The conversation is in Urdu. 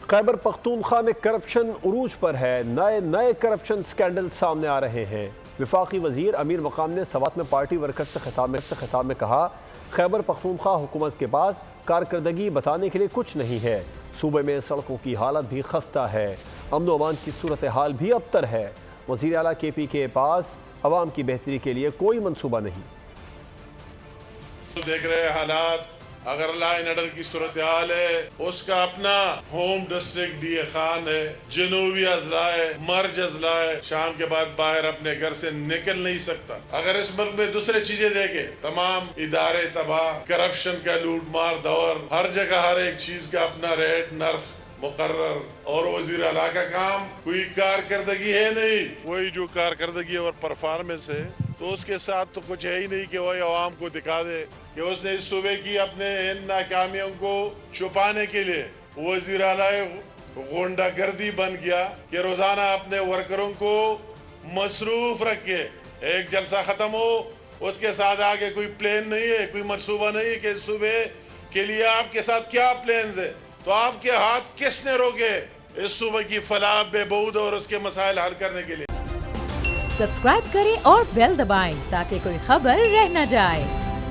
خیبر پختونخوا میں کرپشن عروج پر ہے، نئے کرپشن سکینڈل سامنے آ رہے ہیں۔ وفاقی وزیر امیر مقام نے سوات میں پارٹی ورکر سے خطاب میں کہا، خیبر پختونخوا حکومت کے پاس کارکردگی بتانے کے لیے کچھ نہیں ہے۔ صوبے میں سڑکوں کی حالت بھی خستہ ہے، امن و امان کی صورتحال بھی ابتر ہے۔ وزیر اعلیٰ کے پی کے پاس عوام کی بہتری کے لیے کوئی منصوبہ نہیں۔ دیکھ رہے حالات، اگر لا اینڈ آرڈر کی صورتحال ہے، اس کا اپنا home district D A Khan ہے، جنوبی اضلاع ہے، مرج اضلاع ہے، شام کے بعد باہر اپنے گھر سے نکل نہیں سکتا۔ اگر اس ملک میں دوسرے چیزیں دیکھیں، تمام ادارے تباہ، کرپشن کا لوٹ مار دور، ہر جگہ ہر ایک چیز کا اپنا ریٹ نرخ مقرر، اور وزیر اعلیٰ کا کام کوئی کارکردگی ہے نہیں۔ وہی جو کارکردگی اور پرفارمنس ہے تو اس کے ساتھ تو کچھ ہے ہی نہیں کہ وہی عوام کو دکھا دے کہ اس نے اس صوبے کی اپنے ان ناکامیوں کو چھپانے کے لیے وزیر اعلیٰ غنڈہ گردی بن گیا کہ روزانہ اپنے ورکروں کو مصروف رکھ کے ایک جلسہ ختم ہو، اس کے ساتھ آگے کوئی پلان نہیں ہے، کوئی منصوبہ نہیں ہے کہ اس صوبے کے لیے آپ کے ساتھ کیا پلانز ہے۔ تو آپ کے ہاتھ کس نے روکے اس صوبے کی فلاح بہبود اور اس کے مسائل حل کرنے کے لیے؟ سبسکرائب کریں اور بیل دبائیں تاکہ کوئی خبر رہ نہ جائے۔